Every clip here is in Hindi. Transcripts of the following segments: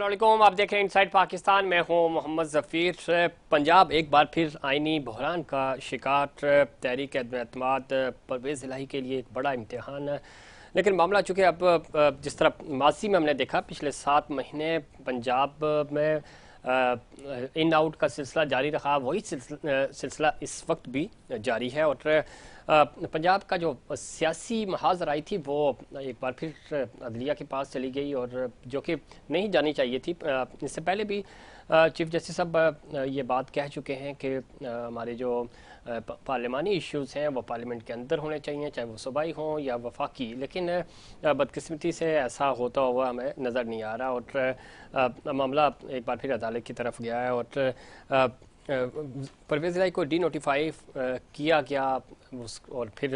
अस्सलाम वालेकुम, आप देख रहे हैं इनसाइड पाकिस्तान। मैं हूं मोहम्मद ज़फ़ीर। पंजाब एक बार फिर आइनी बहरान का शिकार। तहरीक एतमाद परवेज़ इलाही के लिए एक बड़ा इम्तिहान है। लेकिन मामला चूँकि अब जिस तरह माजी में हमने देखा पिछले 7 महीने पंजाब में इन आउट का सिलसिला जारी रहा, वही सिलसिला इस वक्त भी जारी है। और पंजाब का जो सियासी महाजराई थी वो एक बार फिर अदलिया के पास चली गई, और जो कि नहीं जानी चाहिए थी। इससे पहले भी चीफ जस्टिस साहब ये बात कह चुके हैं कि हमारे जो पार्लिमानी इश्यूज़ हैं वो पार्लियामेंट के अंदर होने चाहिए, चाहे वो सूबाई हों या वफाकी। लेकिन बदकिस्मती से ऐसा होता हुआ हमें नज़र नहीं आ रहा, और मामला एक बार फिर अदालत की तरफ गया है। और परवेज़ इलाही को डी नोटिफाई किया गया, और फिर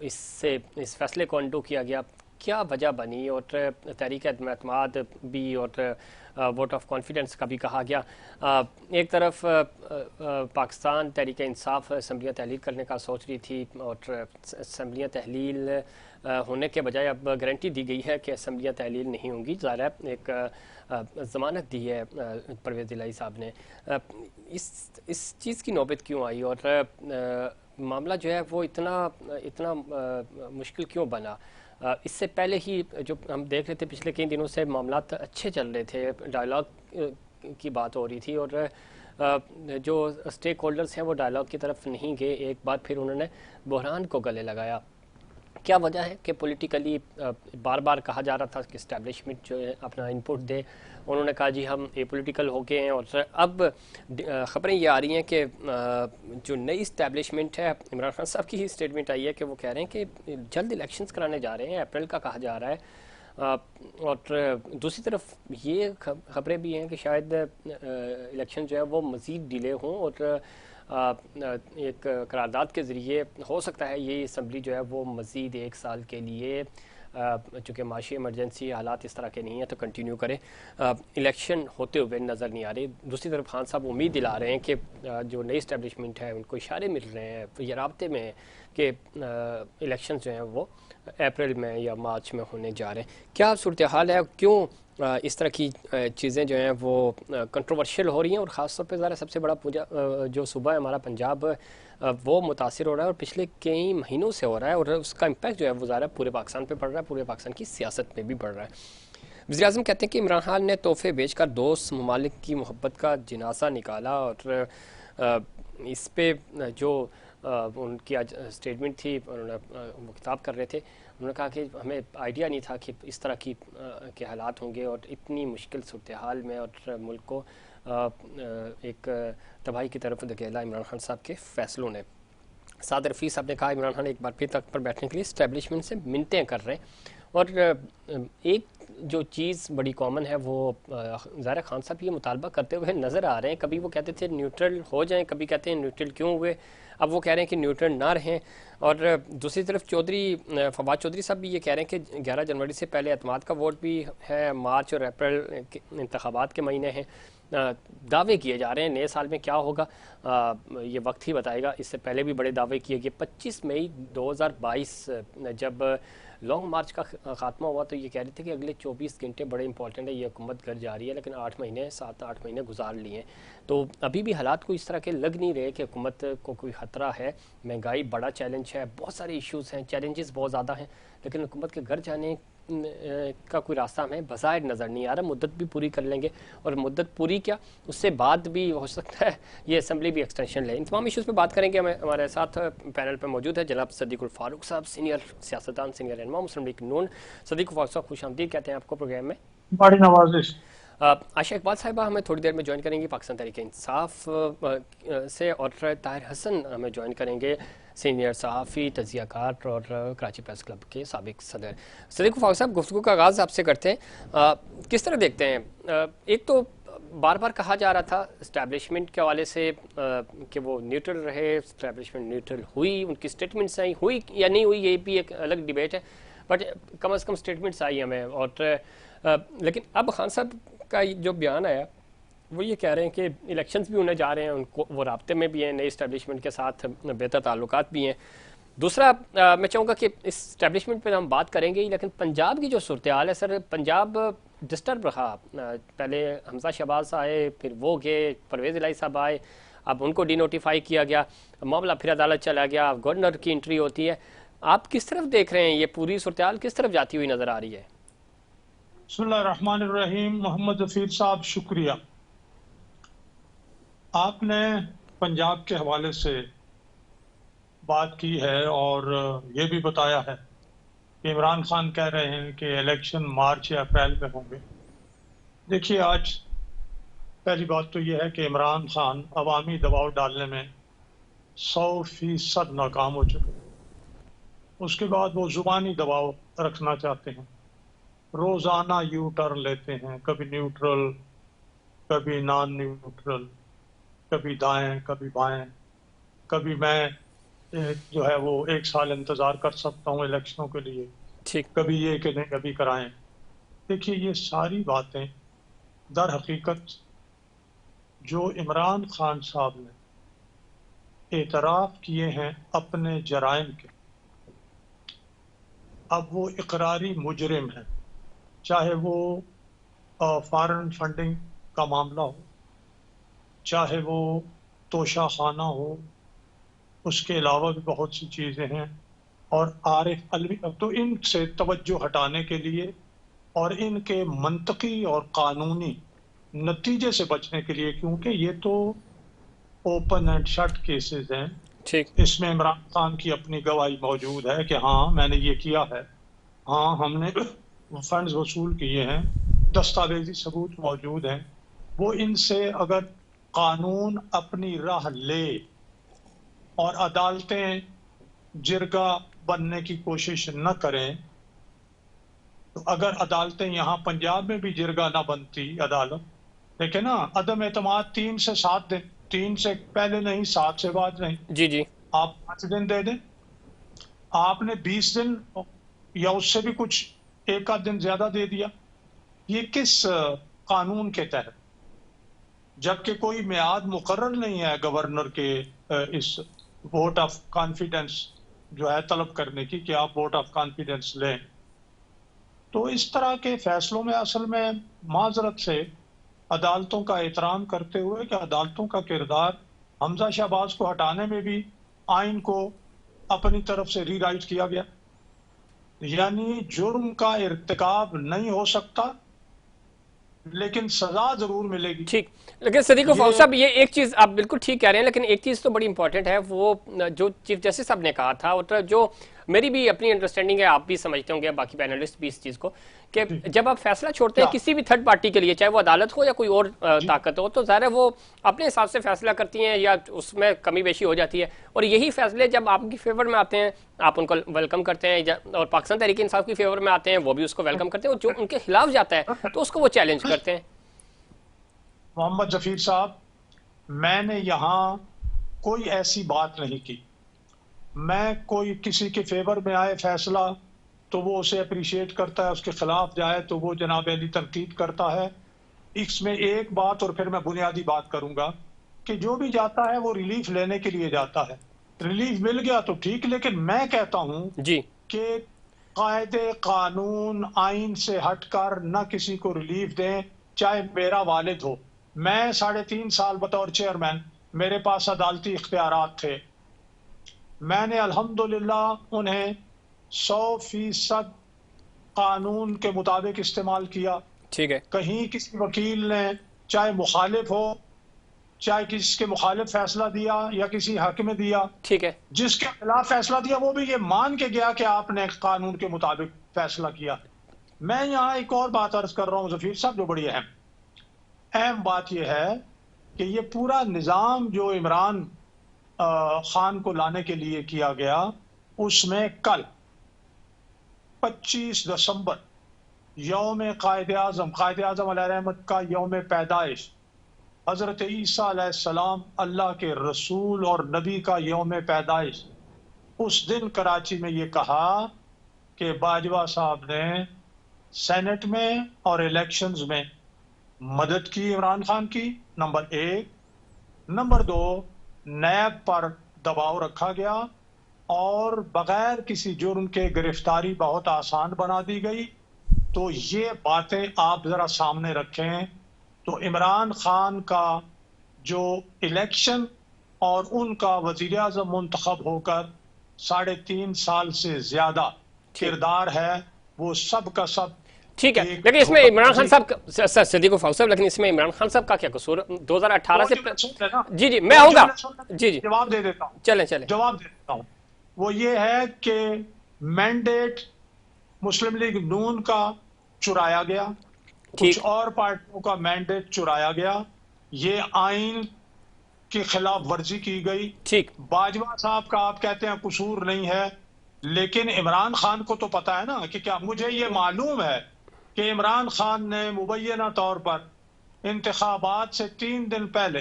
इससे इस फैसले को अंडू किया गया। क्या वजह बनी, और तहरीक एतमाद भी और वोट ऑफ कॉन्फिडेंस का भी कहा गया। एक तरफ पाकिस्तान तहरीक इंसाफ असम्बलियाँ तहलील करने का सोच रही थी, और असम्बलियाँ तहलील होने के बजाय अब गारंटी दी गई है कि असम्बलियाँ तहलील नहीं होंगी। ज़ाहिर है एक ज़मानत दी है परवेज़ इलाही साहब ने। इस चीज़ की नौबत क्यों आई, और मामला जो है वो इतना मुश्किल क्यों बना। इससे पहले ही जो हम देख रहे थे पिछले कई दिनों से मामला अच्छे चल रहे थे, डायलॉग की बात हो रही थी, और जो स्टेक होल्डर्स हैं वो डायलॉग की तरफ नहीं गए। एक बार फिर उन्होंने बहरान को गले लगाया। क्या वजह है कि पॉलिटिकली बार बार कहा जा रहा था कि इस्टेब्लिशमेंट जो है अपना इनपुट दे, उन्होंने कहा जी हम एपॉलिटिकल हो गए हैं। और अब ख़बरें ये आ रही हैं कि जो नई इस्टेब्लिशमेंट है, इमरान खान साहब की ही स्टेटमेंट आई है कि वो कह रहे हैं कि जल्द इलेक्शंस कराने जा रहे हैं, अप्रैल का कहा जा रहा है। और दूसरी तरफ ये खबरें भी हैं कि शायद इलेक्शन जो है वो मज़ीद डिले हों, और एक करारदाद के ज़रिए हो सकता है ये असम्बली जो है वो मज़ीद 1 साल के लिए, चूँकि माशी इमरजेंसी हालात इस तरह के नहीं हैं, तो कंटिन्यू करें। इलेक्शन होते हुए नज़र नहीं आ रहे। दूसरी तरफ खान साहब उम्मीद दिला रहे हैं कि जो नई इस्टेब्लिशमेंट है उनको इशारे मिल रहे हैं, ये राब्ते में है कि इलेक्शन जो हैं वो अप्रैल में या मार्च में होने जा रहे हैं। क्या सूरत हाल है, क्यों इस तरह की चीज़ें जो हैं वो कंट्रोवर्शियल हो रही हैं, और ख़ास तौर पे ज़रा सबसे बड़ा जो सूबा है हमारा पंजाब, वो मुतासिर हो रहा है, और पिछले कई महीनों से हो रहा है, और उसका इम्पैक्ट जो है वो ज़रा पूरे पाकिस्तान पे पड़ रहा है, पूरे पाकिस्तान की सियासत पे भी पड़ रहा है। वज़ीर आज़म कहते हैं कि इमरान खान ने तोहफे बेचकर दोस्त ममालिक की मोहब्बत का जनाजा निकाला, और इस पे जो उनकी आज स्टेटमेंट थी, उन्होंने वो खिताब कर रहे थे, उन्होंने कहा कि हमें आइडिया नहीं था कि इस तरह की के हालात होंगे, और इतनी मुश्किल सूरत हाल में और मुल्क को एक तबाही की तरफ धकेला इमरान खान साहब के फ़ैसलों ने। साद रफ़ी साहब ने कहा इमरान खान एक बार फिर तख्त पर बैठने के लिए इस्टेब्लिशमेंट से मिन्नतें कर रहे हैं। और एक जो चीज़ बड़ी कॉमन है वो ज़ाहिर खान साहब ये मुतालबा करते हुए नज़र आ रहे हैं। कभी वो कहते थे न्यूट्रल हो जाएं, कभी कहते हैं न्यूट्रल क्यों हुए, अब वो कह रहे हैं कि न्यूट्रल ना रहें। और दूसरी तरफ फवाद चौधरी साहब भी ये कह रहे हैं कि 11 जनवरी से पहले एतमाद का वोट भी है, मार्च और अप्रैल के इंतखाबात के महीने हैं। दावे किए जा रहे हैं नए साल में क्या होगा ये वक्त ही बताएगा। इससे पहले भी बड़े दावे किए गए। 25 मई 2022 जब लॉन्ग मार्च का खात्मा हुआ तो ये कह रहे थे कि अगले 24 घंटे बड़े इंपॉर्टेंट है, ये हुकूमत घर जा रही है, लेकिन 7-8 महीने गुजार लिए हैं। तो अभी भी हालात को इस तरह के लग नहीं रहे कि हुकूमत को कोई ख़तरा है। महंगाई बड़ा चैलेंज है, बहुत सारे इश्यूज़ हैं, चैलेंजेस बहुत ज़्यादा हैं, लेकिन हुकूमत के घर जाने का कोई रास्ता हमें बज़ाहिर नज़र नहीं आ रहा। मुद्दत भी पूरी कर लेंगे, और मुद्दत पूरी क्या उससे बाद भी हो सकता है ये असम्बली भी एक्सटेंशन ले। इन तमाम इशूज़ पे बात करेंगे। हमारे साथ पैनल पर मौजूद है जनाब सदीकुल फारूक साहब, सीनियर सियासतदान, सीनियर रहनुमा मुस्लिम लीग नून। सदीकुल फारूक साहब खुश आमदीद कहते हैं आपको प्रोग्राम में। बड़ी नवाजिश। आशा इकबाल साहिबा हमें थोड़ी देर में ज्वाइन करेंगी पाकिस्तान तहरीक इंसाफ से, और ताहिर हसन हमें ज्वाइन करेंगे, सीनियर सहाफ़ी, तजियाकार और कराची प्रेस क्लब के साबिक सदर। सदीकुल फारूक साहब, गुफ्तगू का आगाज़ आपसे करते हैं। किस तरह देखते हैं, एक तो बार बार कहा जा रहा था इस्टेब्लिशमेंट के हवाले से कि वो न्यूट्रल रहे, इस्टेब्लिशमेंट न्यूट्रल हुई, उनकी स्टेटमेंट्स आई, हुई या नहीं हुई ये भी एक अलग डिबेट है, बट कम अज़ कम स्टेटमेंट्स आई हमें। और लेकिन अब खान साहब का जो बयान आया वो ये कह रहे हैं कि इलेक्शंस भी होने जा रहे हैं, उनको वो राब्ते में भी हैं, नई इस्टेब्लिशमेंट के साथ बेहतर ताल्लुकात भी हैं। दूसरा मैं चाहूँगा कि इस स्टैब्लिशमेंट पे हम बात करेंगे ही, लेकिन पंजाब की जो सूरत हाल है सर, पंजाब डिस्टर्ब रहा। पहले हमजा शहबाज आए, फिर वो गए, परवेज़ इलाही साहब आए, अब उनको डिनोटिफाई किया गया, मामला फिर अदालत चला गया, गवर्नर की एंट्री होती है। आप किस तरफ देख रहे हैं, ये पूरी सूरत हाल किस तरफ जाती हुई नज़र आ रही है? बिस्मिल्लाहिर्रहमानिर्रहीम। मोहम्मद जफीर साहब, शुक्रिया। आपने पंजाब के हवाले से बात की है और ये भी बताया है कि इमरान खान कह रहे हैं कि इलेक्शन मार्च या अप्रैल में होंगे। देखिए, आज पहली बात तो ये है कि इमरान खान अवामी दबाव डालने में 100% नाकाम हो चुके हैं। उसके बाद वो जुबानी दबाव रखना चाहते हैं, रोजाना यू टर्न लेते हैं, कभी न्यूट्रल, कभी नॉन न्यूट्रल, कभी दाएं, कभी बाएं, कभी मैं जो है वो 1 साल इंतजार कर सकता हूँ इलेक्शनों के लिए, ठीक। कभी ये कि नहीं अभी कराएं। देखिए, ये सारी बातें दर हकीकत जो इमरान खान साहब ने एतराफ़ किए हैं अपने जराइम के, अब वो इकरारी मुजरिम है। चाहे वो फॉरेन फंडिंग का मामला हो, चाहे वो तोशा खाना हो, उसके अलावा भी बहुत सी चीज़ें हैं। और आरिफ अलवी, तो इनसे तवज्जो हटाने के लिए और इनके मंतकी और कानूनी नतीजे से बचने के लिए, क्योंकि ये तो ओपन एंड शट केसेस हैं, ठीक। इसमें इमरान खान की अपनी गवाही मौजूद है कि हाँ मैंने ये किया है, हाँ हमने फंड्स वसूल किए हैं, दस्तावेजी सबूत मौजूद हैं। वो इनसे अगर कानून अपनी राह ले और अदालतें जिरगा बनने की कोशिश न करें, तो अगर अदालतें यहाँ पंजाब में भी जिरगा ना बनती अदालत, देखे ना, अदम एतमाद 3 से 7 दिन, 3 से पहले नहीं, 7 से बाद नहीं, जी जी। आप 5 दिन दे दें। आपने 20 दिन या उससे भी कुछ एक आध दिन ज्यादा दे दिया। ये किस कानून के तहत? जबकि कोई मियाद मुकर्रर नहीं है गवर्नर के इस वोट ऑफ कॉन्फिडेंस जो है तलब करने की कि आप वोट ऑफ कॉन्फिडेंस लें। तो इस तरह के फैसलों में असल में माजरत से अदालतों का एहतराम करते हुए कि अदालतों का किरदार हमजा शहबाज को हटाने में भी आइन को अपनी तरफ से रीराइट किया गया, यानी जुर्म का इर्तिकाब नहीं हो सकता लेकिन सजा जरूर मिलेगी। ठीक। लेकिन सदीक फारूक ये साहब, ये एक चीज़ आप बिल्कुल ठीक कह रहे हैं, लेकिन एक चीज़ तो बड़ी इंपॉर्टेंट है, वो जो चीफ जस्टिस साहब ने कहा था, और जो मेरी भी अपनी अंडरस्टैंडिंग है, आप भी समझते होंगे, बाकी पैनलिस्ट भी इस चीज़ को, कि जी, जब आप फैसला छोड़ते हैं क्या किसी भी थर्ड पार्टी के लिए, चाहे वो अदालत हो या कोई और जी ताकत हो, तो ज़ाहिर है वो अपने हिसाब से फैसला करती हैं या उसमें कमी बेशी हो जाती है, और यही फैसले जब आपकी फेवर में आते हैं आप उनको वेलकम करते हैं, और पाकिस्तान तहरीक इंसाफ की फेवर में आते हैं वो भी उसको वेलकम करते हैं, और जो उनके खिलाफ जाता है तो उसको वो चैलेंज करते हैं। मोहम्मद जफीर साहब, मैंने यहाँ कोई ऐसी बात नहीं की। मैं कोई किसी के फेवर में आए फैसला तो वो उसे अप्रिशिएट करता है, उसके खिलाफ जाए तो वो जनाब अली तनकीद करता है। इसमें एक बात और फिर मैं बुनियादी बात करूंगा कि जो भी जाता है वो रिलीफ लेने के लिए जाता है, रिलीफ मिल गया तो ठीक, लेकिन मैं कहता हूं जी। कि कायदे कानून आइन से हटकर न किसी को रिलीफ दें, चाहे मेरा वालिद हो। मैं 3.5 साल बतौर चेयरमैन, मेरे पास अदालती इख्तियारात थे, मैंने अल्हम्दुलिल्लाह उन्हें 100% कानून के मुताबिक इस्तेमाल किया। ठीक है। कहीं किसी वकील ने, चाहे मुखालिफ हो, चाहे किसी के मुखालिफ फैसला दिया या किसी हाकिम ने दिया, ठीक है। जिसके खिलाफ फैसला दिया वो भी ये मान के गया कि आपने कानून के मुताबिक फैसला किया। मैं यहाँ एक और बात अर्ज कर रहा हूँ जफीर साहब, जो बड़ी अहम अहम बात यह है कि ये पूरा निज़ाम जो इमरान खान को लाने के लिए किया गया, उसमें कल 25 दिसंबर यौम कायद आज़म अलैहिर्रहमत का यौम पैदाइश, हजरत ईसा अलैहिस्सलाम अल्लाह के रसूल और नबी का यौम पैदाइश, उस दिन कराची में ये कहा कि बाजवा साहब ने सेनेट में और इलेक्शंस में मदद की इमरान खान की, नंबर 1। नंबर 2, नैब पर दबाव रखा गया और बगैर किसी जुर्म के गिरफ्तारी बहुत आसान बना दी गई। तो ये बातें आप जरा सामने रखें तो इमरान खान का जो इलेक्शन और उनका वजीर आज़म मुंतखब होकर 3.5 साल से ज्यादा किरदार है, वो सब का सब ठीक है। लेकिन इसमें इमरान खान साहब सदीक फारूक साहब, लेकिन इसमें इमरान खान साहब का क्या कसूर? 2018 से जी जी मैं आऊंगा, जी जी जवाब दे देता हूँ, चलें चलें जवाब दे देता हूँ। वो ये है कि मैंडेट मुस्लिम लीग नून का चुराया गया, कुछ और पार्टियों का मैंडेट चुराया गया, ये आइन की खिलाफ वर्जी की गई। ठीक, बाजवा साहब का आप कहते हैं कसूर नहीं है, लेकिन इमरान खान को तो पता है ना कि क्या, मुझे ये मालूम है कि इमरान खान ने मुबैना तौर पर इंतखाबात से 3 दिन पहले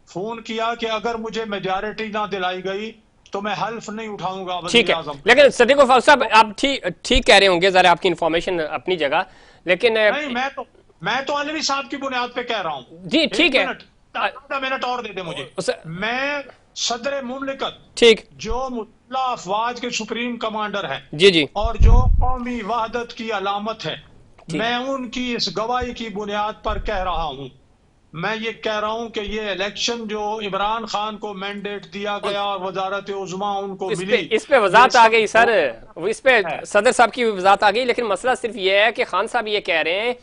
फोन किया कि अगर मुझे मेजॉरिटी ना दिलाई गई तो मैं हल्फ नहीं उठाऊंगा ठीक वज़ीर है। आज़म। लेकिन सदीक फारूक साहब, आप ठीक कह रहे होंगे, जरा आपकी इंफॉर्मेशन अपनी जगह, लेकिन नहीं, मैं तो अलवी साहब की बुनियाद पे कह रहा हूं। जी ठीक है, आधा मिनट और दे दे मुझे। मैं सदर मुमलिकत, ठीक, जो मुतल्ला अफवाज के सुप्रीम कमांडर हैं जी जी, और जो कौमी वहदत की अलामत है, मैं उनकी इस गवाही की बुनियाद पर कह रहा हूं। मैं ये कह रहा हूं कि ये इलेक्शन जो इमरान खान को मैंडेट दिया गया और वजारत उज़्मा उनको मिली, इस पे वजाहत आ गई सर, इस पे सदर साहब की वजाहत आ गई। लेकिन मसला सिर्फ ये है कि खान साहब ये कह रहे हैं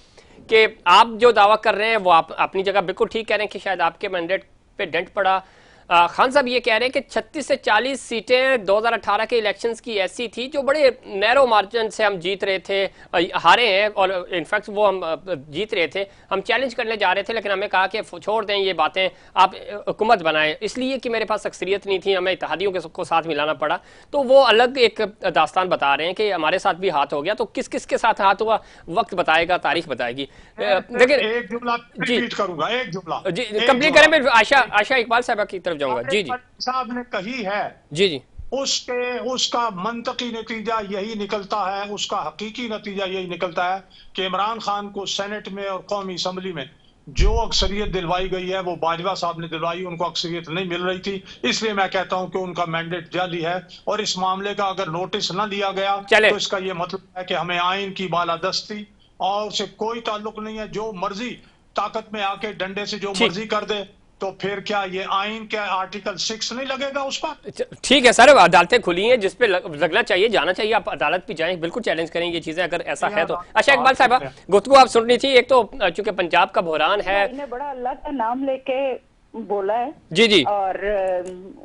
कि आप जो दावा कर रहे हैं वो आप अपनी जगह बिल्कुल ठीक कह रहे हैं कि शायद आपके मैंडेट पे डेंट पड़ा। खान साहब ये कह रहे हैं कि 36 से 40 सीटें 2018 के इलेक्शंस की ऐसी थी जो बड़े नैरो मार्जिन से हम जीत रहे थे, हारे हैं, और इनफैक्ट वो हम जीत रहे थे, हम चैलेंज करने जा रहे थे, लेकिन हमें कहा कि छोड़ दें ये बातें, आप हुकूमत बनाएं, इसलिए कि मेरे पास अक्सरियत नहीं थी, हमें इत्तेहादियों के को साथ मिलाना पड़ा। तो वो अलग एक दास्तान बता रहे हैं कि हमारे साथ भी हाथ हो गया। तो किस किस के साथ हाथ हुआ वक्त बताएगा, तारीख बताएगी। लेकिन एक जुमला रिपीट करूंगा, एक जुमला जी कंप्लीट करें, मैं आशा इकबाल साहब की तरफ जाऊंगा। जी जी साहब ने कही है, जी जी, उसका मंतकी नतीजा यही निकलता है, उसका हकीकी नतीजा यही निकलता है कि इमरान खान को सेनेट में और कौमी असम्बली में जो अक्सरियत दिलवाई गई है वो बाजवा साहब ने दिलवाई, उनको अक्सरियत नहीं मिल रही थी। इसलिए मैं कहता हूं कि उनका मैंडेट जाली है, और इस मामले का अगर नोटिस न लिया गया तो इसका यह मतलब है कि हमें आइन की बालादस्ती और उससे कोई ताल्लुक नहीं है। जो मर्जी ताकत में आके डंडे से जो मर्जी कर दे, तो फिर क्या ये आइन के आर्टिकल 6 नहीं लगेगा उस पर? ठीक है सर, अदालतें खुली हैं, जिस पे लगना चाहिए, जाना चाहिए, आप अदालत भी जाएं, बिल्कुल चैलेंज करेंगे ये चीजें अगर ऐसा है तो। अच्छा इकबाल साहब, गुफ्तगू आप सुन रही थी, एक तो चूंकि पंजाब का बहरान है, बड़ा अल्लाह का नाम लेके बोला है जी जी, और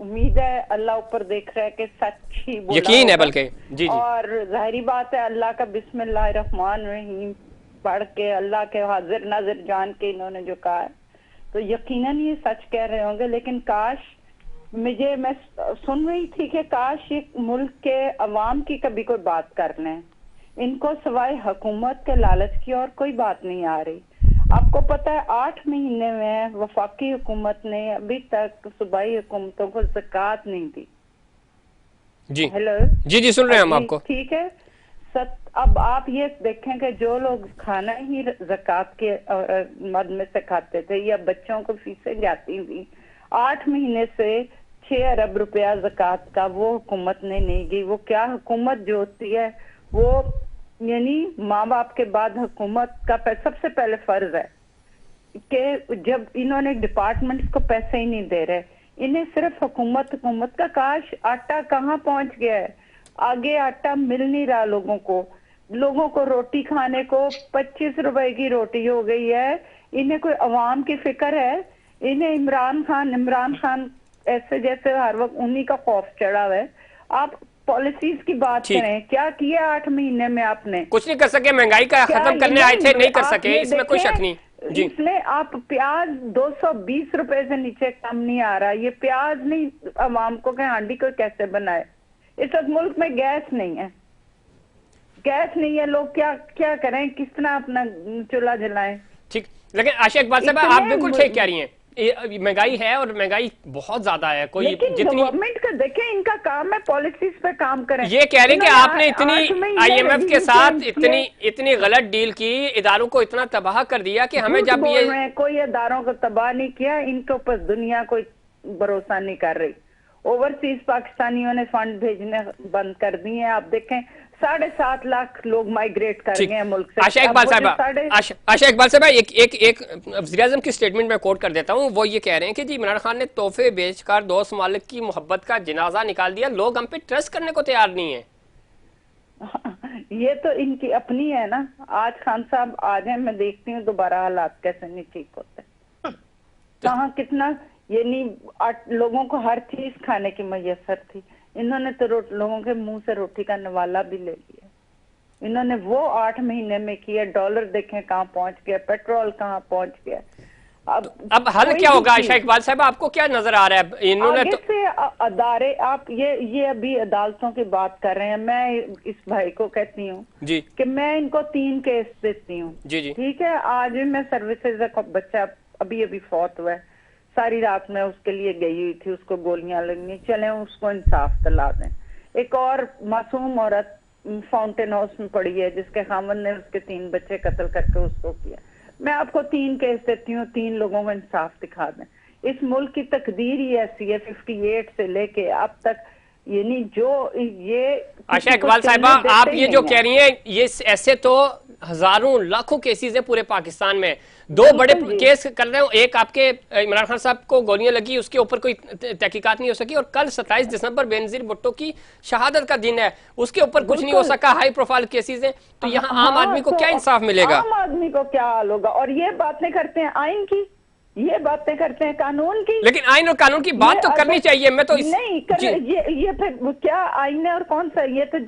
उम्मीद है अल्लाह ऊपर देख रहा है कि सच ही बोला, यकीन है बल्कि, जी जी, और जाहिर बात है अल्लाह का बिस्मिल्लाहिर्रहमानिर्रहीम पढ़ के, अल्लाह के हाजिर नाजिर जान के इन्होंने जो कहा है, तो यकीनन ये सच कह रहे होंगे। लेकिन काश, मैं सुन रही थी कि काश ये मुल्क के अवाम की कभी कोई बात कर लें, इनको सिवाय हुकूमत के लालच की और कोई बात नहीं आ रही। आपको पता है 8 महीने में वफाकी हुकूमत ने अभी तक सूबाई हुकूमतों को ज़कात नहीं दी। जी हेलो, जी जी सुन रहे हैं हम आपको, ठीक है। अब आप ये देखें कि जो लोग खाना ही ज़कात के मद में से खाते थे या बच्चों को फीसें जाती थी, 8 महीने से 6 अरब रुपया ज़कात का वो हुकूमत ने नहीं दी। वो क्या हुकूमत जो होती है वो, यानी माँ बाप के बाद हुकूमत का सबसे पहले फर्ज है कि जब इन्होंने डिपार्टमेंट्स को पैसे ही नहीं दे रहे, इन्हें सिर्फ हुकूमत का, काश आटा कहाँ पहुंच गया है, आगे आटा मिल नहीं रहा लोगों को रोटी खाने को 25 रुपए की रोटी हो गई है। इन्हें कोई अवाम की फिक्र है? इन्हें इमरान खान ऐसे जैसे हर वक्त उन्हीं का खौफ चढ़ा हुआ है। आप पॉलिसीज की बात करें, क्या किया 8 महीने में आपने? कुछ नहीं कर सके, महंगाई का खत्म करने आए थे, नहीं कर सके, इसमें कोई शक नहीं जी। इसमें आप प्याज 220 रुपए से नीचे कम नहीं आ रहा, ये प्याज नहीं अवाम को के हांडी को कैसे बनाए? इस वक्त मुल्क में गैस नहीं है, लोग क्या करें, किस तरह अपना चूल्हा जलाएं? ठीक, लेकिन आशा इकबाल साहब आप बिल्कुल ठीक कह रही हैं, महंगाई है और महंगाई बहुत ज्यादा है। कोई जितनी गवर्नमेंट का देखें, इनका काम है पॉलिसीज पे काम करें। ये कह रहे हैं कि आपने इतनी IMF के साथ इतनी गलत डील की, इदारों को इतना तबाह कर दिया कि हमें जब ये कोई इदारों को तबाह नहीं किया, इनके ऊपर दुनिया कोई भरोसा नहीं कर रही। ओवरसीज पाकिस्तानियों ने फंड भेजने बंद कर दिए हैं। आप देखें 7.5 लाख लोग माइग्रेट कर गए हैं मुल्क से। आशा इकबाल साहब, आशा इकबाल साहब, एक वज़ीर-ए-आज़म की स्टेटमेंट में कोट कर देता हूँ। वो ये कह रहे हैं कि जी इमरान खान ने तोहफे बेचकर दोस्त मालिक की मोहब्बत का जनाजा निकाल दिया, लोग हम पे ट्रस्ट करने को तैयार नहीं है। ये तो इनकी अपनी है ना। आज खान साहब आ जाए, मैं देखती हूँ दोबारा हालात कैसे नहीं ठीक होते। कहाँ कितना ये नहीं, लोगों को हर चीज खाने की मैसर थी। इन्होंने तो लोगों के मुंह से रोटी का नवाला भी ले लिया। इन्होंने वो 8 महीने में किया। डॉलर देखें कहाँ पहुंच गया, पेट्रोल कहाँ पहुंच गया। अब हल क्या होगा आशा इकबाल साहब, आपको क्या नजर आ रहा है? इन्होंने आगे से अदारे, आप ये अभी अदालतों की बात कर रहे हैं। मैं इस भाई को कहती हूँ जी कि मैं इनको 3 केस देती हूँ। जी जी, ठीक है। आज भी मैं सर्विसेज का बच्चा अभी फौत हुआ है, सारी रात में उसके लिए गई हुई थी, उसको गोलियां लगनी, चले उसको इंसाफ दिला दें। एक और मासूम औरत फाउंटेन हाउस में पड़ी है जिसके खामन ने उसके 3 बच्चे कत्ल करके उसको किया। मैं आपको 3 केस देती हूँ, 3 लोगों को इंसाफ दिखा दें। इस मुल्क की तकदीर ही ऐसी है 58 से लेके अब तक, यानी जो ये आशा इकबाल साहिबा, आप ये जो कह रही हैं, ये ऐसे तो हजारों लाखों केसेस हैं पूरे पाकिस्तान में। 2 बड़े केस कर रहे हो, एक आपके इमरान खान साहब को गोलियां लगी, उसके ऊपर कोई तहकीकात नहीं हो सकी, और कल 27 दिसंबर बेनजीर भुट्टो की शहादत का दिन है, उसके ऊपर कुछ नहीं हो सका। हाई प्रोफाइल केसेस हैं, तो यहाँ आम आदमी को क्या इंसाफ मिलेगा? आम आदमी को क्या हाल होगा? और ये बातें करते हैं आइन की, ये बातें करते हैं कानून की। लेकिन आइन और कानून की बात तो करनी चाहिए। मैं तो नहीं ये फिर क्या आइन है और कौन सा? ये तो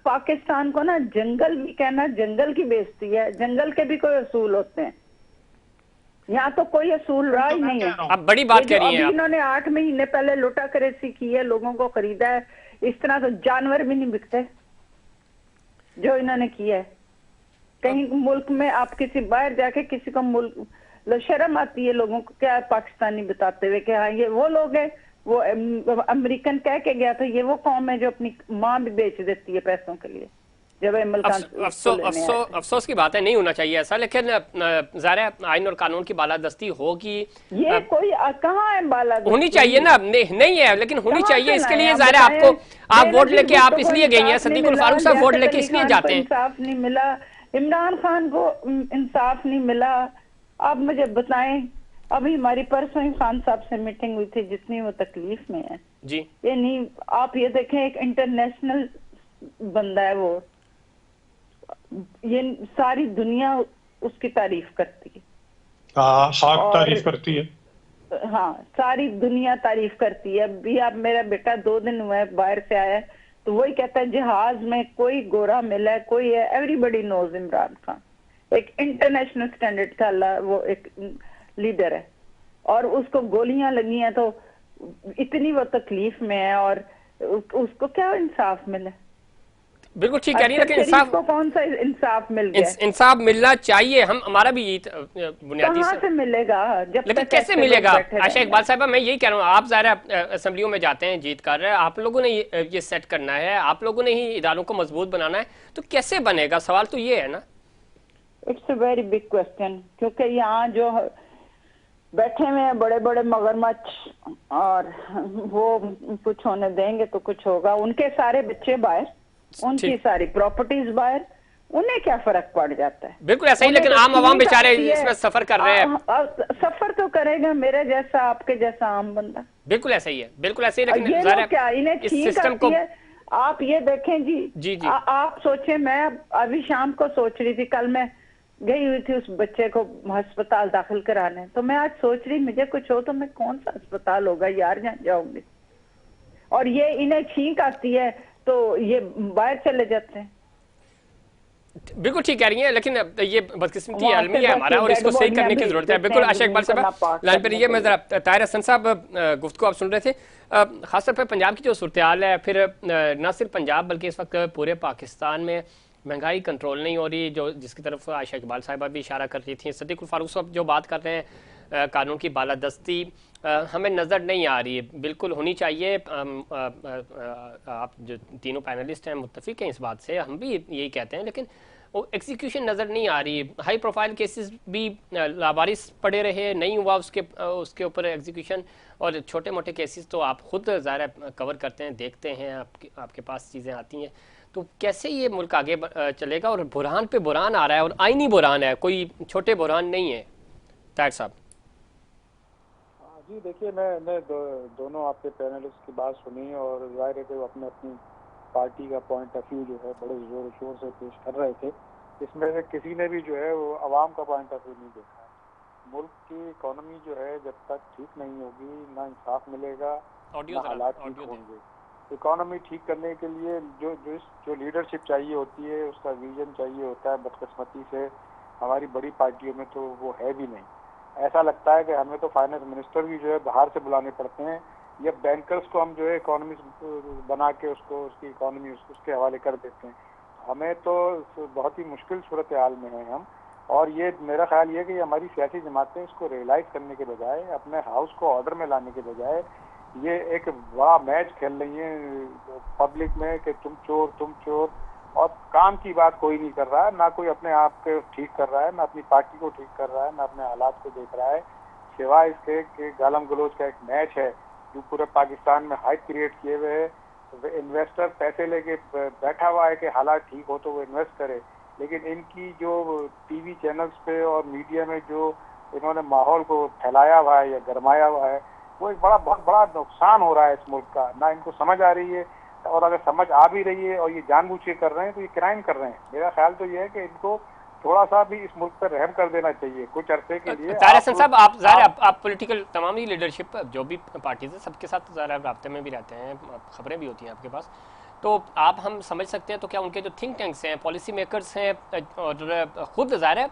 पाकिस्तान को ना जंगल भी कहना जंगल की बेइज्जती है। जंगल के भी कोई असूल होते हैं, यहाँ तो कोई असूल रहा ही नहीं है। अब बड़ी बात कह रही हैं आप। इन्होंने 8 महीने पहले लुटा करेसी की है, लोगों को खरीदा है। इस तरह तो जानवर भी नहीं बिकते जो इन्होंने किया है। कहीं मुल्क में आप किसी बाहर जाके किसी को मुल्क शर्म आती है लोगों को, क्या पाकिस्तानी बताते हुए कि हाँ ये वो लोग हैं, वो अमेरिकन कह के गया था, ये वो कौम है जो अपनी माँ भी बेच देती है पैसों के लिए। जब अफसोस की बात है, नहीं होना चाहिए ऐसा, लेकिन ज़ाहिर है आइन और कानून की बालादस्ती होगी। ये कोई कहाँ है बालादस्ती? होनी चाहिए ना, नहीं है लेकिन होनी चाहिए। इसके लिए ज़ाहिर है आपको, आप वोट लेके आप इसलिए गई हैं, सदीकुल फारूक साहब वोट लेके इसलिए जाते हैं। इंसाफ नहीं मिला, इमरान खान को इंसाफ नहीं मिला। आप मुझे बताएं, अभी हमारी परसों ही खान साहब से मीटिंग हुई थी, जितनी वो तकलीफ में है जी। ये नहीं, आप ये देखें एक इंटरनेशनल बंदा है वो, ये सारी दुनिया उसकी तारीफ करती है। तारीफ करती है। हाँ, सारी दुनिया तारीफ करती है। अभी आप, मेरा बेटा 2 दिन हुआ है बाहर से आया है, तो वही कहता है जहाज में कोई गोरा मिला है, कोई है, एवरीबडी नोज इमरान खान। एक इंटरनेशनल स्टैंडर्ड का वो एक लीडर है, और उसको गोलियां लगी हैं तो इतनी वो तकलीफ में है, और उसको क्या इंसाफ मिले? बिल्कुल ठीक कह रही है, लेकिन इंसाफ को कौन सा इंसाफ मिल गया? इंसाफ मिलना चाहिए। हमारा भी ये बुनियादी कहाँ से मिलेगा? लेकिन कैसे मिलेगा? आशा इकबाल साहब, मैं यही कह रहा हूँ, आप ज़ाहिर असेंबलियों में जाते हैं, जीत कर रहे हैं, आप लोगों ने ये सेट करना है, आप लोगों ने ही इदारों को मजबूत बनाना है, तो कैसे बनेगा? सवाल तो ये है ना। It's a very big question, क्योंकि यहाँ जो बैठे हुए हैं बड़े बड़े मगरमच्छ, और वो कुछ होने देंगे तो कुछ होगा। उनके सारे बच्चे बाहर, उनकी सारी प्रॉपर्टीज बाहर, उन्हें क्या फर्क पड़ जाता है? बिल्कुल ऐसा ही, लेकिन आम आवाम बेचारे इसमें सफर कर रहे हैं। सफर तो करेगा मेरे जैसा, आपके जैसा आम बंदा। बिल्कुल ऐसा ही है, बिल्कुल ऐसे ही, लेकिन ये क्या इन्हें इस छींक सिस्टम को है? आप ये देखें जी, जी जी, आप सोचे, मैं अभी शाम को सोच रही थी, कल मैं गई हुई थी उस बच्चे को अस्पताल दाखिल कराने, तो मैं आज सोच रही मुझे कुछ हो तो मैं कौन सा अस्पताल होगा यार जहाँ जाऊंगी, और ये इन्हें छींक आती है तो ये बाहर चले जाते हैं। बिल्कुल ठीक कह रही हैं, लेकिन ये बदकिस्मती आलमी है हमारा, और इसको सही करने की जरूरत है। बिल्कुल आशा इकबाल साहब लाइन पर रहिए। मैं जरा ताहिर हसन साहब गुफ्तगू आप सुन रहे थे, खासतौर पर पंजाब की जो सूरत हाल है, फिर न सिर्फ पंजाब बल्कि इस वक्त पूरे पाकिस्तान में महंगाई कंट्रोल नहीं हो रही, जो जिसकी तरफ आयशा इकबाल साहिबा भी इशारा कर रही थी। सदीकुल फारूक साहब जो बात कर रहे हैं कानून की बालादस्ती हमें नज़र नहीं आ रही है, बिल्कुल होनी चाहिए। आप जो तीनों पैनलिस्ट हैं मुत्तफिक हैं इस बात से, हम भी यही कहते हैं, लेकिन वो एग्जीक्यूशन नज़र नहीं आ रही। हाई प्रोफाइल केसेस भी लावारिस पड़े रहे, नहीं हुआ उसके ऊपर एग्जीक्यूशन। और छोटे मोटे केसेस तो आप खुद ज़ाहिर कवर करते हैं, देखते हैं, आपके पास चीज़ें आती हैं। तो कैसे ये मुल्क आगे चलेगा? और बुरहान पे बुरहान आ रहा है, और आईनी बुरहान है, कोई छोटे बुरहान नहीं है। ताहिर साहब। जी देखिए, मैं दोनों आपके पैनलिस्ट की बात सुनी और जाहिर है कि वो अपने अपनी पार्टी का पॉइंट ऑफ व्यू जो है बड़े जोर शोर से पेश कर रहे थे। इसमें से किसी ने भी जो है वो आवाम का पॉइंट ऑफ व्यू नहीं देखा है। मुल्क की इकोनॉमी जो है जब तक ठीक नहीं होगी, ना इंसाफ मिलेगा, ना हालात ठीक होंगे। इकोनॉमी ठीक करने के लिए जो लीडरशिप चाहिए होती है, उसका विजन चाहिए होता है, बदकिस्मती से हमारी बड़ी पार्टियों में तो वो है भी नहीं। ऐसा लगता है कि हमें तो फाइनेंस मिनिस्टर भी जो है बाहर से बुलाने पड़ते हैं, या बैंकर्स को हम जो है इकोनॉमी बना के उसकी इकोनॉमी उसके हवाले कर देते हैं। हमें तो बहुत ही मुश्किल सूरत हाल में है हम। और ये मेरा ख्याल ये कि हमारी सियासी जमातें इसको रियलाइज करने के बजाय, अपने हाउस को ऑर्डर में लाने के बजाय, ये एक बड़ा मैच खेल रही है पब्लिक में कि तुम चोर, और काम की बात कोई नहीं कर रहा है। ना कोई अपने आप को ठीक कर रहा है, ना अपनी पार्टी को ठीक कर रहा है, ना अपने हालात को देख रहा है, सिवाय इसके कि गालम गलोच का एक मैच है जो पूरे पाकिस्तान में हाइप क्रिएट किए हुए है। इन्वेस्टर पैसे लेके बैठा हुआ है कि हालात ठीक हो तो वो इन्वेस्ट करे, लेकिन इनकी जो टीवी चैनल्स पे और मीडिया में जो इन्होंने माहौल को फैलाया हुआ है या गरमाया हुआ है, वो एक बहुत बड़ा नुकसान हो रहा है इस मुल्क का। ना इनको समझ आ रही है, और अगर समझ आ भी रही है और ये जानबूझ के कर रहे हैं तो ये क्राइम कर रहे हैं। मेरा ख्याल तो ये है कि इनको थोड़ा सा भी इस मुल्क पर रहम कर देना चाहिए कुछ अरसे के लिए। तारिक हसन साहब, आप पॉलिटिकल तमाम ही लीडरशिप जो भी पार्टीज है सबके साथ ज़रा राब्ते में भी रहते हैं, खबरें भी होती हैं आपके पास, तो आप हम समझ सकते हैं तो क्या उनके जो थिंक टैंक्स हैं, पॉलिसी मेकर्स हैं, और खुद ज़ाहिर है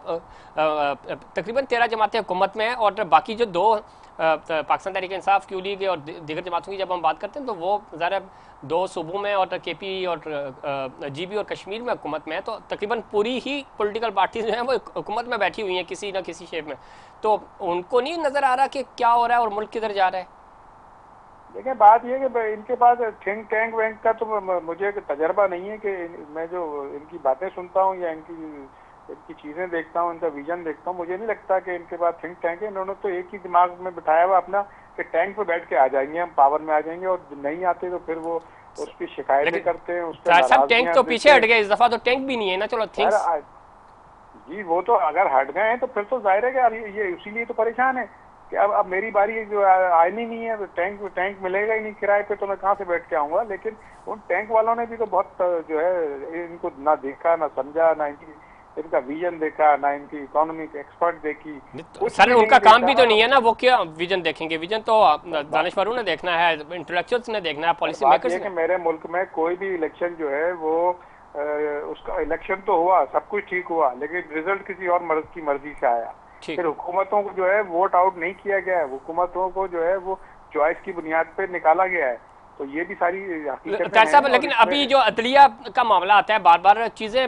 तकरीबन 13 जमातें हुकूमत में हैं, और बाकी जो दो पाकिस्तान तहरीक इंसाफ, क्यू लीग और दीगर जमातों की जब हम बात करते हैं तो वो ज़ाहिर दो सूबों में और केपी और जीबी और कश्मीर में हुकूमत में है। तो तकरीबन पूरी ही पॉलिटिकल पार्टीज जो हैं वो हुकूमत में बैठी हुई हैं किसी न किसी शेप में। तो उनको नहीं नज़र आ रहा कि क्या हो रहा है और मुल्क किधर जा रहा है? देखिए, बात यह है कि इनके पास थिंक टैंक वैंक का तो मुझे तजर्बा नहीं है कि मैं जो इनकी बातें सुनता हूँ या इनकी चीज़ें देखता हूँ, इनका विजन देखता हूँ, मुझे नहीं लगता कि इनके पास थिंक टैंक है। इन्होंने तो एक ही दिमाग में बिठाया हुआ अपना कि टैंक पे बैठ के आ जाएंगे, हम पावर में आ जाएंगे, और नहीं आते तो फिर वो उसकी शिकायतें करते हैं। उस पर टैंक तो पीछे हट गए, इस दफा तो टैंक भी नहीं है ना। चलो जी, वो तो अगर हट गए हैं तो फिर तो जाहिर है कि यार ये इसीलिए तो परेशान है कि अब मेरी बारी जो आनी नहीं है, तो टैंक मिलेगा ही नहीं किराए पे, तो मैं कहाँ से बैठ के आऊंगा। लेकिन उन टैंक वालों ने भी तो बहुत जो है इनको ना देखा, ना समझा, ना इनका विजन देखा, ना इनकी इकोनॉमिक एक्सपर्ट देखी। सर उनका काम भी तो नहीं है ना, वो क्या विजन देखेंगे? विजन तो दानिशवरों ने देखना है, इंटेलेक्चुअल्स ने देखना है, पॉलिसी मेकर्स ने। मेरे मुल्क में कोई भी इलेक्शन जो है वो उसका इलेक्शन तो हुआ, सब कुछ ठीक हुआ, लेकिन रिजल्ट किसी और मर्द की मर्जी से आया। फिर हुकूमतों को जो है वोट आउट नहीं किया गया है, हुकूमतों को जो है वो चॉइस की बुनियाद पे निकाला गया है। तो ये भी सारी साहब, लेकिन अभी जो अदलिया का मामला आता है, बार बार चीज़ें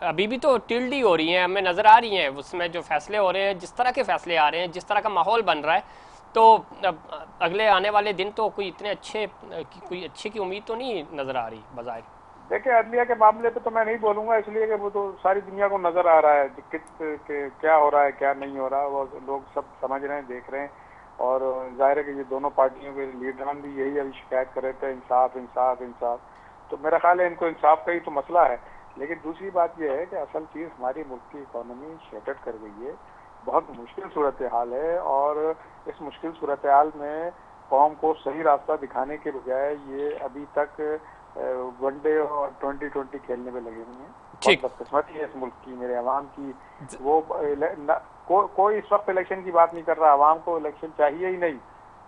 अभी भी तो टिल्डी हो रही हैं, हमें नज़र आ रही हैं। उसमें जो फैसले हो रहे हैं, जिस तरह के फैसले आ रहे हैं, जिस तरह का माहौल बन रहा है, तो अगले आने वाले दिन तो कोई इतने अच्छे की उम्मीद तो नहीं नज़र आ रही बाज़ाहिर। देखिए, अदलिया के मामले पे तो मैं नहीं बोलूँगा, इसलिए कि वो तो सारी दुनिया को नज़र आ रहा है कि क्या हो रहा है, क्या नहीं हो रहा, वो लोग सब समझ रहे हैं, देख रहे हैं। और जाहिर है कि ये दोनों पार्टियों के लीडरान भी यही अभी शिकायत कर रहे थे, इंसाफ इंसाफ इंसाफ। तो मेरा ख्याल है इनको इंसाफ का ही तो मसला है। लेकिन दूसरी बात यह है कि असल चीज़ हमारी मुल्क की इकोनॉमी शटर्ड कर गई है, बहुत मुश्किल सूरत हाल है, और इस मुश्किल सूरत हाल में कौम को सही रास्ता दिखाने के बजाय ये अभी तक वनडे और 2020 खेलने में लगे हुए हैं। बहुत बदकिस्मती है इस मुल्क की, मेरे अवाम की। वो कोई इस वक्त इलेक्शन की बात नहीं कर रहा, अवाम को इलेक्शन चाहिए ही नहीं।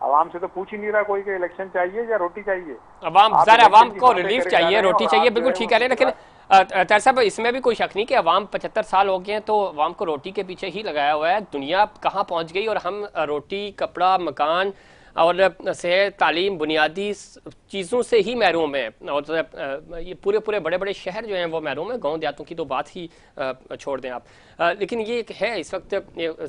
अवाम से तो पूछ ही नहीं रहा कोई कि इलेक्शन चाहिए या रोटी चाहिए। अवाम को रिलीफ चाहिए, रोटी चाहिए, बिल्कुल ठीक है। लेकिन तार साहब, इसमें भी कोई शक नहीं कि अवाम 75 साल हो गए हैं तो अवाम को रोटी के पीछे ही लगाया हुआ है। दुनिया कहाँ पहुँच गई और हम रोटी, कपड़ा, मकान और सेहत, तालीम, बुनियादी चीज़ों से ही महरूम है और ये पूरे पूरे बड़े बड़े शहर जो हैं वो महरूम है, गांव देहातों की तो बात ही छोड़ दें आप। लेकिन ये एक है इस वक्त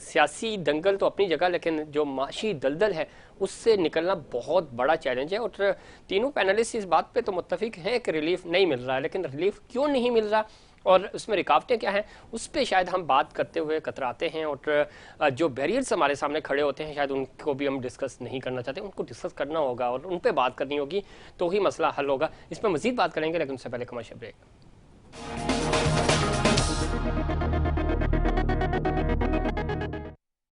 सियासी दंगल तो अपनी जगह, लेकिन जो माशी दलदल है उससे निकलना बहुत बड़ा चैलेंज है। और तीनों पैनलिस्ट इस बात पे तो मुत्तफिक हैं कि रिलीफ नहीं मिल रहा है, लेकिन रिलीफ क्यों नहीं मिल रहा और उसमें रुकावटें क्या हैं उस पर शायद हम बात करते हुए कतराते हैं। और जो बैरियर्स हमारे सामने खड़े होते हैं शायद उनको भी हम डिस्कस नहीं करना चाहते, उनको डिस्कस करना होगा और उन पर बात करनी होगी, तो ही मसला हल होगा। इस पर मजीद बात करेंगे, लेकिन उससे पहले कमर्शियल ब्रेक।